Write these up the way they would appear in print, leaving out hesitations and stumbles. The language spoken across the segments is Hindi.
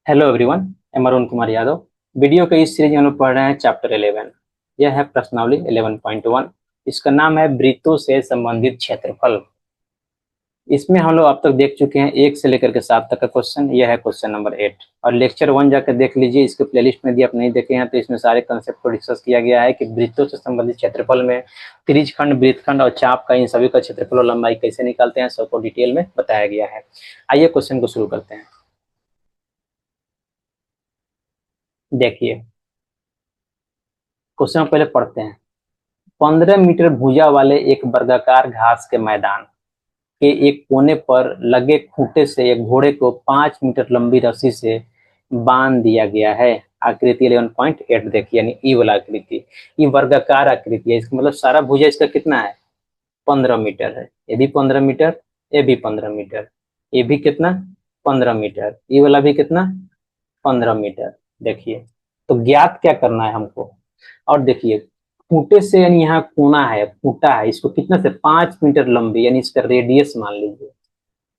हेलो एवरीवन, मैं अरुण कुमार यादव। वीडियो के इस सीरीज में हम लोग पढ़ रहे हैं चैप्टर 11। यह है प्रश्नावली 11.1। इसका नाम है वृत्तों से संबंधित क्षेत्रफल। इसमें हम लोग अब तक देख चुके हैं 1 से लेकर के 7 तक का क्वेश्चन। यह है क्वेश्चन नंबर 8 और लेक्चर 1 जाकर देख लीजिए। इसके प्लेलिस्ट में यदि आप नहीं देखे हैं तो इसमें सारे कंसेप्ट को डिस्कस किया गया है कि वृत्तों से संबंधित क्षेत्रफल में त्रिज्यखंड, वृत्तखंड और चाप का इन सभी का क्षेत्रफल और लंबाई कैसे निकालते हैं, सबको डिटेल में बताया गया है। आइए क्वेश्चन को शुरू करते हैं। देखिए, क्वेश्चन पहले पढ़ते हैं। 15 मीटर भुजा वाले एक वर्गाकार घास के मैदान के एक कोने पर लगे खूंटे से एक घोड़े को 5 मीटर लंबी रस्सी से बांध दिया गया है। आकृति 11.8 देखिए, यानी ई वाला आकृति। ये वर्गाकार आकृति है, इसका मतलब सारा भुजा इसका कितना है, 15 मीटर है। ये भी 15 मीटर, ये भी 15 मीटर, ये भी कितना, 15 मीटर, ये वाला भी कितना, 15 मीटर। देखिए, तो ज्ञात क्या करना है हमको। और देखिए, खूंटे से यानी यहाँ कोना है, खूंटा है, इसको कितना से 5 मीटर लंबी, यानी इसका रेडियस मान लीजिए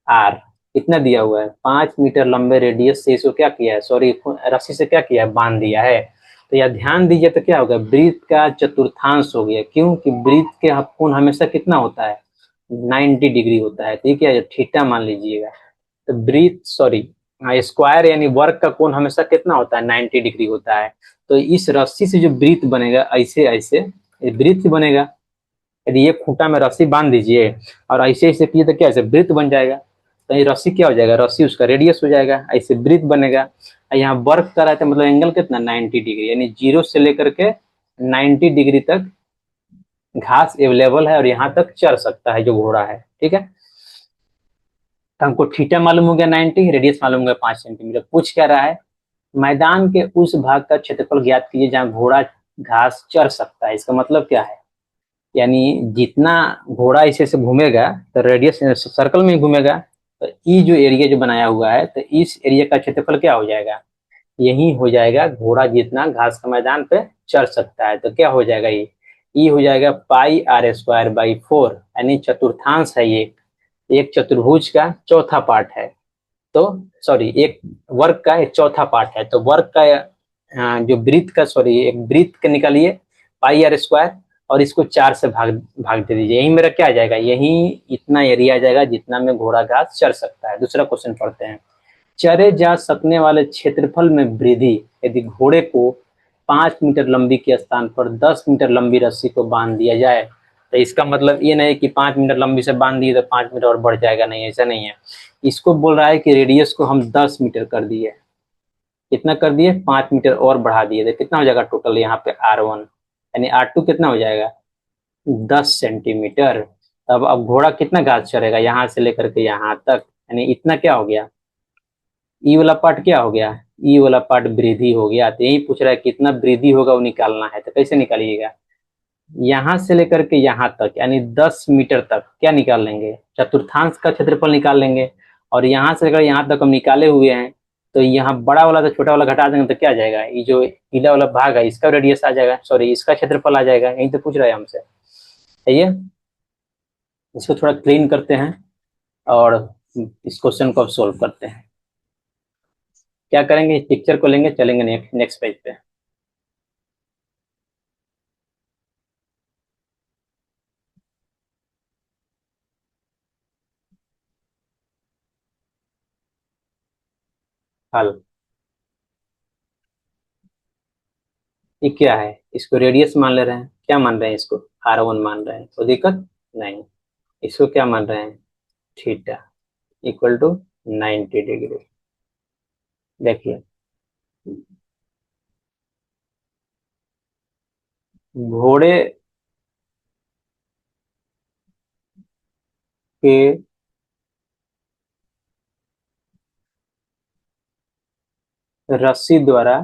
आर कितना दिया हुआ है, 5 मीटर लंबे रेडियस से इसको क्या किया है, सॉरी रस्सी से क्या किया है, बांध दिया है। तो यह ध्यान दीजिए, तो क्या होगा, वृत्त का चतुर्थांश हो गया, क्योंकि वृत्त के कोण हमेशा कितना होता है, 90 डिग्री होता है। ठीक है, थीटा मान लीजिएगा। तो वृत्त सॉरी स्क्वायर यानी वर्ग का कोण हमेशा कितना होता है, 90 डिग्री होता है। तो इस रस्सी से जो वृत्त बनेगा, ऐसे ऐसे वृत्त बनेगा। यदि ये खूंटा में रस्सी बांध दीजिए और ऐसे ऐसे किए तो क्या, ऐसे वृत्त बन जाएगा। तो ये रस्सी क्या हो जाएगा, रस्सी उसका रेडियस हो जाएगा, ऐसे वृत्त बनेगा। यहाँ वर्ग का रहता है, मतलब एंगल कितना, 90 डिग्री, यानी 0 से लेकर के 90 डिग्री तक घास अवेलेबल है और यहाँ तक चढ़ सकता है जो घोड़ा है। ठीक है, तो हमको थीटा मालूम हो गया 90, रेडियस मालूम हो गया 5 सेंटीमीटर। पूछ क्या रहा है, मैदान के उस भाग का क्षेत्रफल ज्ञात कीजिए जहां घोड़ा घास चर सकता है। इसका मतलब क्या है, यानी जितना घोड़ा इसे से घूमेगा तो रेडियस सर्कल में ही घूमेगा। तो ये जो एरिया जो बनाया हुआ है, तो इस एरिया का क्षेत्रफल क्या हो जाएगा, यही हो जाएगा घोड़ा जितना घास का मैदान पे चढ़ सकता है। तो क्या हो जाएगा, ये हो जाएगा पाई आर स्क्वायर बाई 4, यानी चतुर्थांश है ये, एक चतुर्भुज का चौथा पार्ट है। तो सॉरी, एक वर्ग का एक चौथा पार्ट है। तो वर्ग का जो वृत्त का, सॉरी एक वृत्त का निकालिए पाई आर स्क्वायर और इसको 4 से भाग भाग दे दीजिए। यही मेरा क्या आ जाएगा, यही इतना एरिया आ जाएगा जितना में घोड़ा घास चढ़ सकता है। दूसरा क्वेश्चन पढ़ते हैं। चरे जा सकने वाले क्षेत्रफल में वृद्धि यदि घोड़े को 5 मीटर लंबी के स्थान पर 10 मीटर लंबी रस्सी को बांध दिया जाए। तो इसका मतलब ये नहीं कि 5 मीटर लंबी से बांध दिए तो 5 मीटर और बढ़ जाएगा, नहीं, ऐसा नहीं है। इसको बोल रहा है कि रेडियस को हम 10 मीटर कर दिए। कितना कर दिए, 5 मीटर और बढ़ा दिए, तो कितना हो जाएगा टोटल यहाँ पे R1, यानी R2 कितना हो जाएगा, 10 सेंटीमीटर। अब घोड़ा कितना घास चढ़ेगा यहाँ से लेकर के यहाँ तक, यानी इतना क्या हो गया, ई वाला पार्ट क्या हो गया, ई वाला पार्ट वृद्धि हो गया। तो यही पूछ रहा है कितना वृद्धि होगा वो निकालना है। तो कैसे निकालिएगा, यहाँ से लेकर के यहाँ तक यानी 10 मीटर तक क्या निकाल लेंगे, चतुर्थांश का क्षेत्रफल निकाल लेंगे। और यहाँ से लेकर यहाँ तक हम निकाले हुए हैं, तो यहाँ बड़ा वाला तो छोटा वाला घटा देंगे तो क्या आ जाएगा, ये जो पीला वाला भाग है इसका रेडियस आ जाएगा, सॉरी इसका क्षेत्रफल आ जाएगा। यही तो पूछ रहा है हमसे। सही है, इसको थोड़ा क्लीन करते हैं और इस क्वेश्चन को अब सोल्व करते हैं। क्या करेंगे, इस पिक्चर को लेंगे, चलेंगे नेक्स्ट पेज पे। हल, ये क्या है, इसको रेडियस मान ले रहे हैं, क्या मान रहे हैं इसको, R1 मान रहे हैं, तो दिक्कत नहीं। इसको क्या मान रहे हैं, थीटा इक्वल टू 90 डिग्री। देखिए, घोड़े के रस्सी द्वारा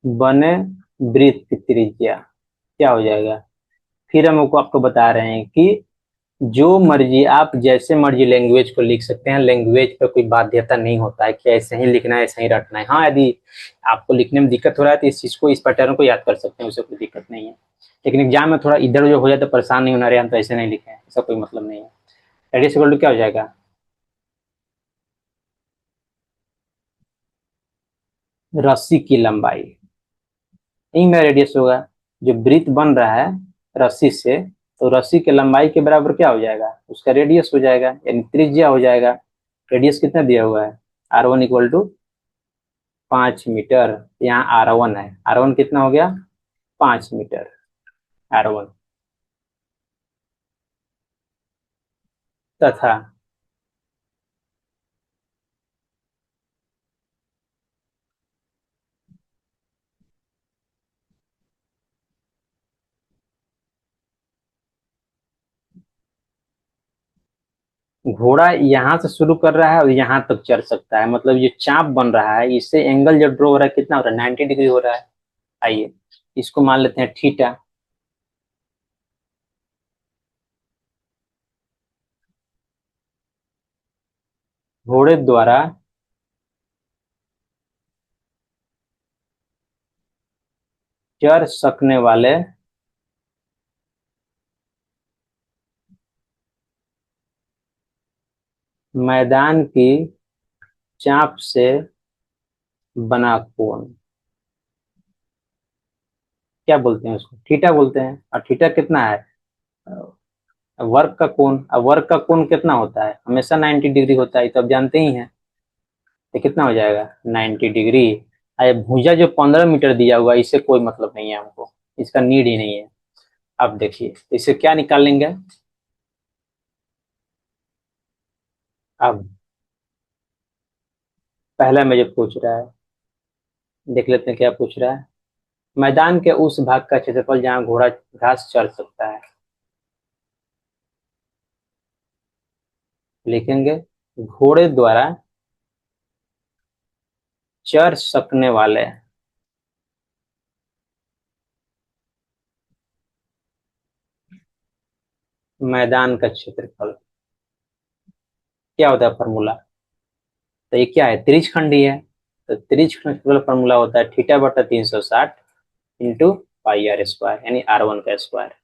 बने वृत्त की त्रिज्या क्या हो जाएगा। फिर हम आपको बता रहे हैं कि जो मर्जी आप जैसे मर्जी लैंग्वेज को लिख सकते हैं, लैंग्वेज पर कोई बाध्यता नहीं होता है कि ऐसे ही लिखना है, ऐसे ही रटना है। हाँ, यदि आपको लिखने में दिक्कत हो रहा है तो इस चीज को, इस पैटर्न को याद कर सकते हैं, उससे कोई दिक्कत नहीं है। लेकिन एग्जाम में थोड़ा इधर उधर हो जाए तो परेशान नहीं होना, रहे हम तो ऐसे नहीं लिखे हैं, ऐसा कोई मतलब नहीं है। रेडियस इक्वल टू क्या हो जाएगा, रस्सी की लंबाई, यही मेरा रेडियस होगा। जो वृत्त बन रहा है रस्सी से, तो रस्सी की लंबाई के बराबर क्या हो जाएगा, उसका रेडियस हो जाएगा, यानी त्रिज्या हो जाएगा। रेडियस कितना दिया हुआ है, R1 इक्वल टू 5 मीटर। यहाँ R1 है, R1 कितना हो गया, 5 मीटर, R1। तथा घोड़ा यहाँ से शुरू कर रहा है और यहाँ तक चढ़ सकता है, मतलब ये चाप बन रहा है, इससे एंगल जब ड्रॉ हो रहा है कितना हो रहा है, 90 डिग्री हो रहा है। आइए इसको मान लेते हैं थीटा। घोड़े द्वारा चढ़ सकने वाले मैदान की चाप से बना कोण, क्या बोलते हैं उसको, थीटा बोलते हैं। और थीटा कितना है, वर्ग का कोण। अब वर्ग का कोण कितना होता है, हमेशा 90 डिग्री होता है, तो अब जानते ही हैं। तो कितना हो जाएगा, 90 डिग्री। अरे भुजा जो 15 मीटर दिया हुआ है, इससे कोई मतलब नहीं है हमको, इसका नीड ही नहीं है। अब देखिए इसे क्या निकालेंगे। अब पहला में जो पूछ रहा है, देख लेते हैं क्या पूछ रहा है। मैदान के उस भाग का क्षेत्रफल जहाँ घोड़ा घास चर सकता है, लिखेंगे घोड़े द्वारा चर सकने वाले मैदान का क्षेत्रफल, क्या होता है फॉर्मूला, तो ये क्या है, त्रिज्यखंडी है। तो त्रिज्यखंड का फॉर्मूला होता है थीटा बटा 360 इंटू पाई आर स्क्वायर, यानी R1 का स्क्वायर।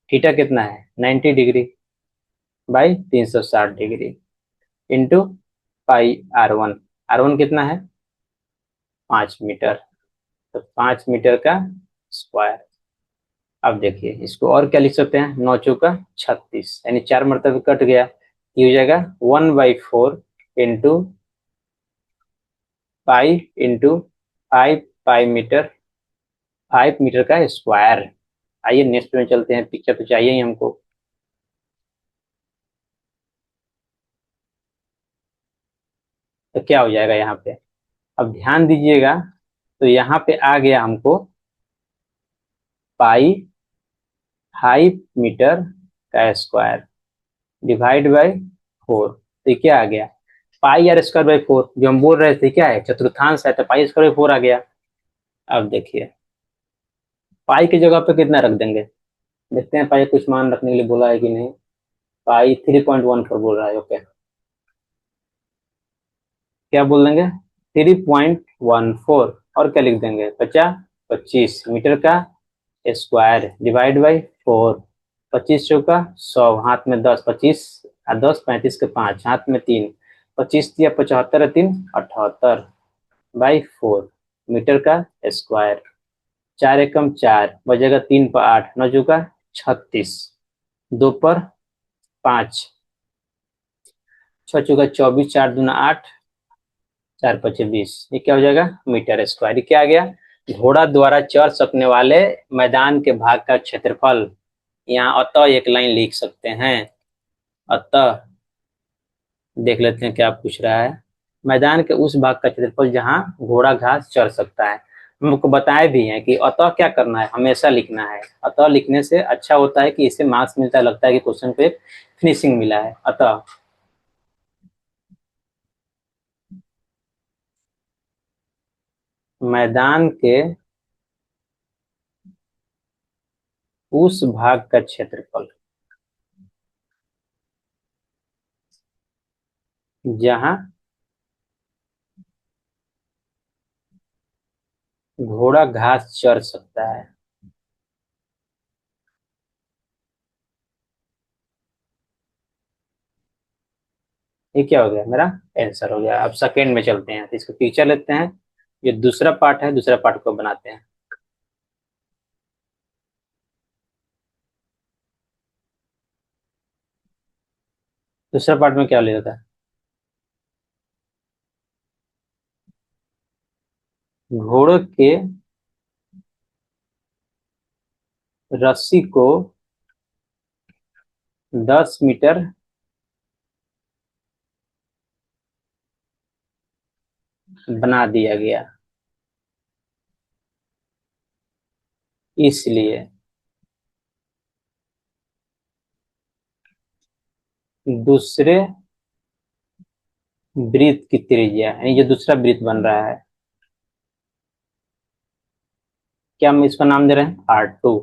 थीटा कितना है, 90 degree by 360 degree into pi R1। R1 कितना है, 5 मीटर, तो 5 मीटर का स्क्वायर। अब देखिए इसको और क्या लिख सकते हैं, 9 चौका 36, यानी 4 मरतबे कट गया, ये हो जाएगा 1/4 into pi into 5 pi metre, 5 metre का स्क्वायर। आइए नेक्स्ट में चलते हैं, पिक्चर तो चाहिए ही हमको। तो क्या हो जाएगा यहाँ पे, अब ध्यान दीजिएगा, तो यहाँ पे आ गया हमको पाई 5 मीटर का स्क्वायर डिवाइड बाई 4। तो ये क्या आ गया, पाई आर स्क्वायर बाई 4, जो हम बोल रहे थे क्या है, चतुर्थांश है, तो पाई स्क्वायर बाई 4 आ गया। अब देखिए पाई की जगह पे कितना रख देंगे, देखते हैं पाई कुछ मान रखने के लिए बोला है कि नहीं। पाई 3.14 बोल रहा है, ओके। क्या बोल देंगे, 3.14, और क्या लिख देंगे, 25 मीटर का स्क्वायर डिवाइड बाई 4। 25 चौका 100, हाथ में 10, 25 35 के 5, हाथ में 3, 25 या 75 3 78 बाई 4 मीटर का स्क्वायर। 4 एकम 4 बजेगा, 3 पर 8, 9 चौका 36, 2 पर 5, 6 चौका 24, 4 दूना 8, 4 पचे 20, ये क्या हो जाएगा, मीटर स्क्वायर। ये क्या आ गया, घोड़ा द्वारा चढ़ सकने वाले मैदान के भाग का क्षेत्रफल। यहाँ अतः एक लाइन लिख सकते हैं, अतः देख लेते हैं क्या पूछ रहा है। मैदान के उस भाग का क्षेत्रफल जहां घोड़ा घास चढ़ सकता है। हमको बताए भी हैं कि अतः क्या करना है, हमेशा लिखना है। अतः लिखने से अच्छा होता है कि इससे मार्क्स मिलता है, लगता है कि क्वेश्चन पे फिनिशिंग मिला है। अतः मैदान के उस भाग का क्षेत्रफल जहां घोड़ा घास चर सकता है। ये क्या हो गया, मेरा आंसर हो गया। अब सेकंड में चलते हैं, तो इसको पिक्चर लेते हैं। ये दूसरा पार्ट है, दूसरा पार्ट को बनाते हैं। दूसरा पार्ट में क्या लेता है? घोड़े के रस्सी को 10 मीटर बना दिया गया, इसलिए दूसरे वृत्त की त्रिज्या, यानी जो दूसरा वृत्त बन रहा है, क्या हम इसका नाम दे रहे हैं? R2।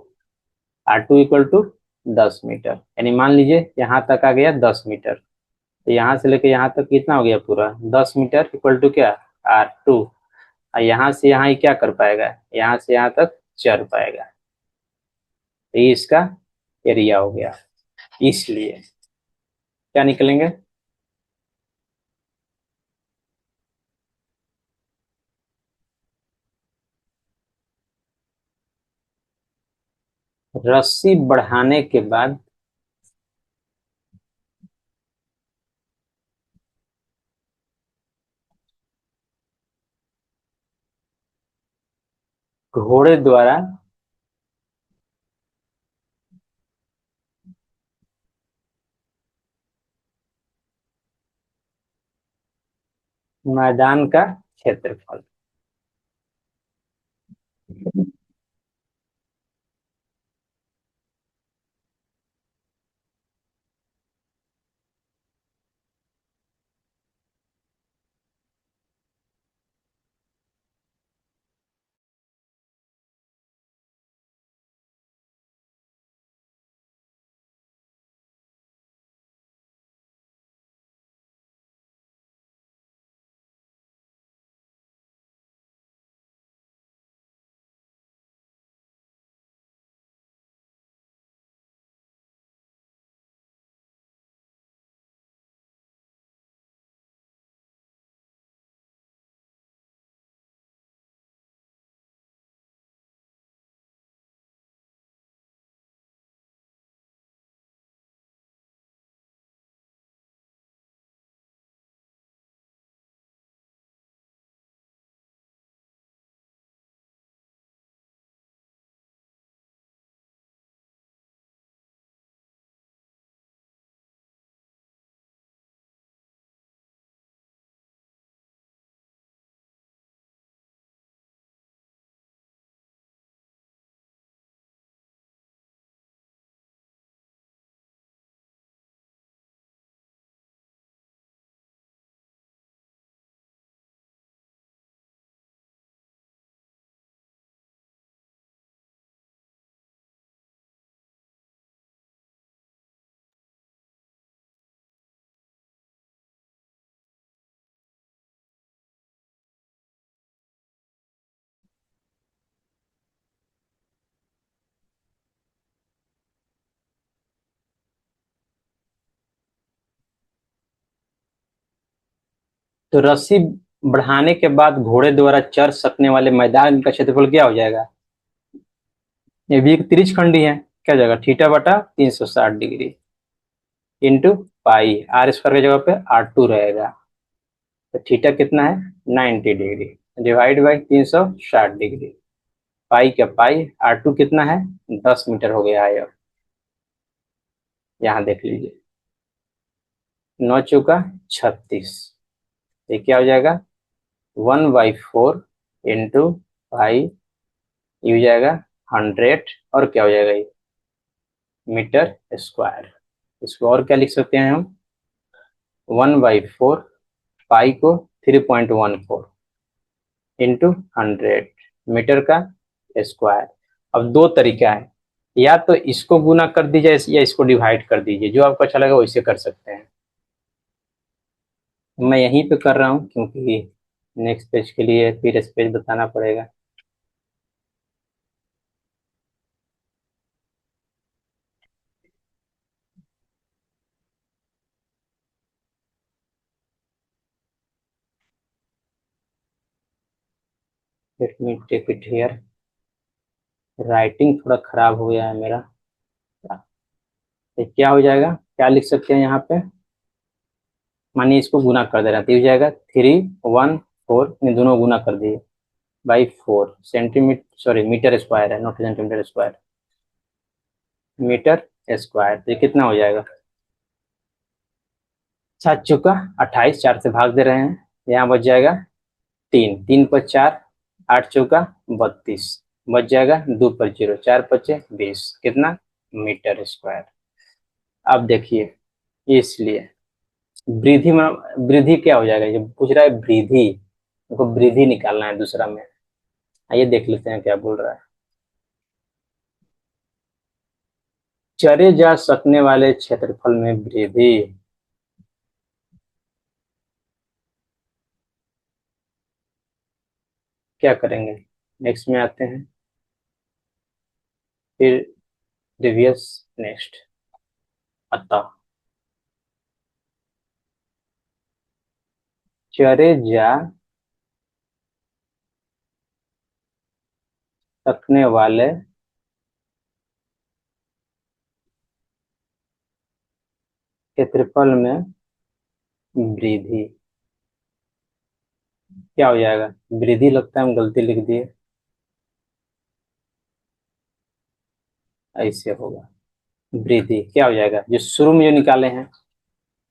R2 equal to 10 metre, यानी मान लीजिए यहाँ तक आ गया 10 मीटर, तो यहाँ से लेके यहाँ तक कितना हो गया पूरा 10 मीटर इक्वल टू क्या? R2। और यहाँ से यहाँ ही क्या कर पाएगा? यहाँ से यहाँ तक चल पाएगा, तो ये इसका एरिया हो गया। इसलिए क्या निकलेंगे? रस्सी बढ़ाने के बाद घोड़े द्वारा मैदान का क्षेत्रफल। तो रस्सी बढ़ाने के बाद घोड़े द्वारा चढ़ सकने वाले मैदान का क्षेत्रफल क्या हो जाएगा? ये भी एक त्रिज खंडी है, क्या हो जाएगा? थीटा बटा 360 डिग्री इंटू पाई, R² की जगह पे R2 रहेगा, तो थीटा कितना है? 90 डिग्री, डिवाइड बाई 360 डिग्री। पाई क्या पाई, R2 कितना है? 10 मीटर हो गया है। अब यहाँ देख लीजिए, 9 चौका 36, ये क्या हो जाएगा? 1/4 इंटू पाई, ये हो जाएगा 100, और क्या हो जाएगा ये? Metre square. इसको और क्या लिख सकते हैं हम? 1/4 पाई को 3.14 इंटू 100 मीटर का स्क्वायर। अब दो तरीका है, या तो इसको गुना कर दीजिए या इसको डिवाइड कर दीजिए, जो आपको अच्छा लगे वैसे कर सकते हैं। मैं यहीं पे कर रहा हूँ क्योंकि नेक्स्ट पेज के लिए फिर स्पेस बताना पड़ेगा। Let me take it here. Writing थोड़ा खराब हो गया है मेरा। तो क्या हो जाएगा, क्या लिख सकते हैं यहाँ पे? मानिए इसको गुना कर दे रहा है तो ये हो जाएगा 314, इन दोनों गुना कर दिए by 4 centimetre, sorry metre square है, not centimetre square, metre square. तो ये कितना हो जाएगा? 7 चौका 28, 4 से भाग दे रहे हैं, यहाँ बच जाएगा 3, 3 पर 4, 8 चौका 32, बच जाएगा 2 पर 0, 4 पचे 20, कितना? Metre square. अब देखिए, इसलिए वृद्धि में वृद्धि क्या हो जाएगा, जब पूछ रहा है वृद्धि, तो वृद्धि निकालना है दूसरा में। आइए देख लेते हैं क्या बोल रहा है। चरे जा सकने वाले क्षेत्रफल में वृद्धि। क्या करेंगे, नेक्स्ट में आते हैं, फिर प्रीवियस, नेक्स्ट। अतः चरे जा सकने वाले क्षेत्रफल में वृद्धि। क्या हो जाएगा, वृद्धि लगता है हम गलती लिख दिए, ऐसे होगा। वृद्धि क्या हो जाएगा, जो शुरू में जो निकाले हैं,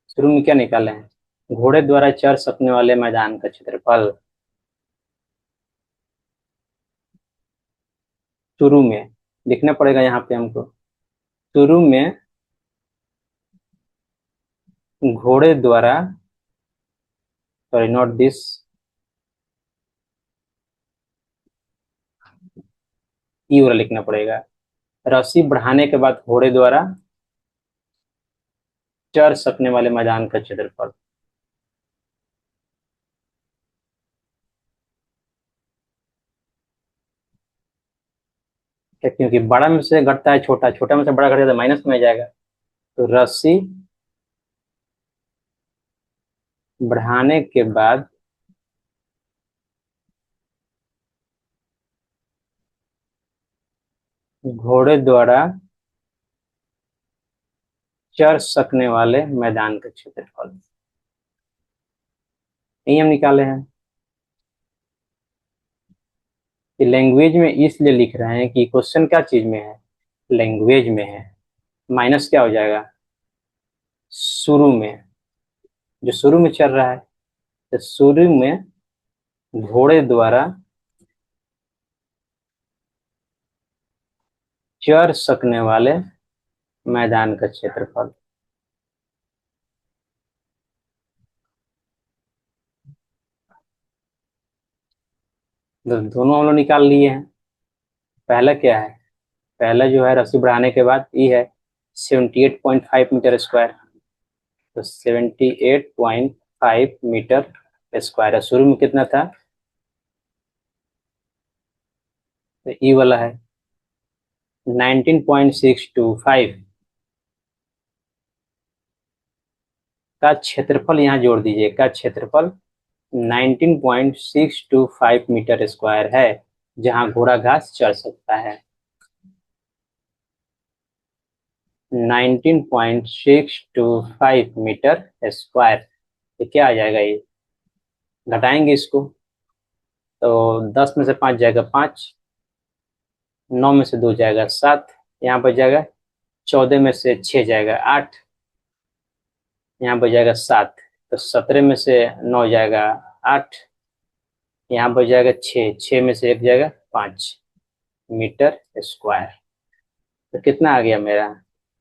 शुरू में क्या निकाले हैं, घोड़े द्वारा चढ़ सकने वाले मैदान का क्षेत्रफल। शुरू में लिखना पड़ेगा यहाँ पे हमको, शुरू में घोड़े द्वारा, सॉरी नॉट दिस, ई वाला लिखना पड़ेगा। रस्सी बढ़ाने के बाद घोड़े द्वारा चढ़ सकने वाले मैदान का क्षेत्रफल। क्योंकि बड़ा में से घटता है छोटा, छोटा में से बड़ा घट जाता है माइनस में आ जाएगा। तो रस्सी बढ़ाने के बाद घोड़े द्वारा चढ़ सकने वाले मैदान का क्षेत्रफल, यही हम निकाले हैं। कि लैंग्वेज में इसलिए लिख रहे हैं कि क्वेश्चन क्या चीज में है, लैंग्वेज में है। माइनस क्या हो जाएगा, शुरू में, जो शुरू में चल रहा है, तो शुरू में घोड़े द्वारा चढ़ सकने वाले मैदान का क्षेत्रफल। तो दोनों हम लोग निकाल लिए हैं। पहला क्या है, पहला जो है रस्सी बढ़ाने के बाद ये है 78.5 मीटर स्क्वायर। तो 78.5 मीटर स्क्वायर है, शुरू में कितना था, तो ई वाला है 19.625 का क्षेत्रफल, यहाँ जोड़ दीजिए, का क्षेत्रफल 19.625 मीटर स्क्वायर है, जहां घोड़ा घास चढ़ सकता है। 19.625 मीटर स्क्वायर, तो क्या आ जाएगा ये, घटाएंगे इसको, तो 10 में से 5 जाएगा 5, 9 में से 2 जाएगा 7, यहाँ पर जाएगा 14 में से 6 जाएगा 8, यहाँ पर जाएगा 7, तो 17 में से 9 जाएगा 8, यहाँ पर जाएगा 6, 6 में से 1 जाएगा 5 मीटर स्क्वायर। तो कितना आ गया मेरा,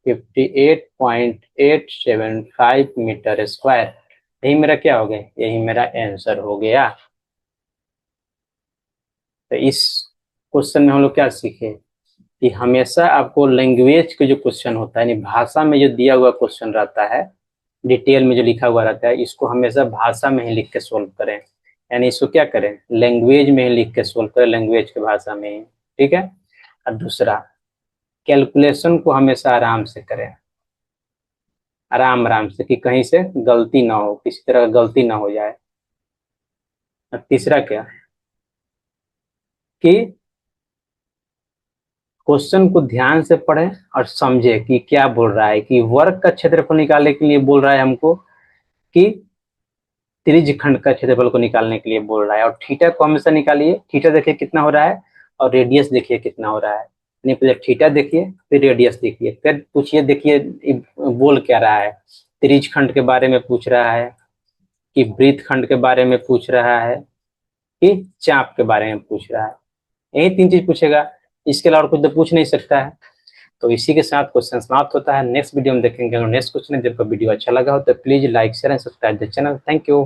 58.875 मीटर स्क्वायर। यही मेरा क्या हो गया, यही मेरा आंसर हो गया। तो इस क्वेश्चन में हम लोग क्या सीखे, कि हमेशा आपको लैंग्वेज के जो क्वेश्चन होता है, यानी भाषा में जो दिया हुआ क्वेश्चन रहता है, डिटेल में जो लिखा हुआ रहता है, इसको हमेशा भाषा में ही लिख के सोल्व करें। यानी इसको क्या करें, लैंग्वेज में ही लिख के सोल्व करें, लैंग्वेज की भाषा में ही, ठीक है। और दूसरा, कैलकुलेशन को हमेशा आराम से करें, आराम आराम से, कि कहीं से गलती ना हो, किसी तरह का गलती ना हो जाए। और तीसरा क्या, कि क्वेश्चन को ध्यान से पढ़ें और समझे कि क्या बोल रहा है, कि वर्ग का क्षेत्रफल निकालने के लिए बोल रहा है हमको, कि त्रिज्यखंड का क्षेत्रफल को निकालने के लिए बोल रहा है। और थीटा को हमेशा निकालिए, थीटा देखिए कितना हो रहा है और रेडियस देखिए कितना हो रहा है। यानी पहले थीटा देखिए फिर रेडियस देखिए, फिर पूछिए, देखिए बोल क्या रहा है। त्रिज्यखंड के बारे में पूछ रहा है, कि वृत्तखंड के बारे में पूछ रहा है, कि चाप के बारे में पूछ रहा है। यही 3 चीज पूछेगा, इसके अलावा कुछ तो पूछ नहीं सकता है। तो इसी के साथ क्वेश्चन समाप्त होता है। नेक्स्ट वीडियो में देखेंगे नेक्स्ट क्वेश्चन। जब वीडियो अच्छा लगा हो तो please like share and subscribe the channel. Thank you.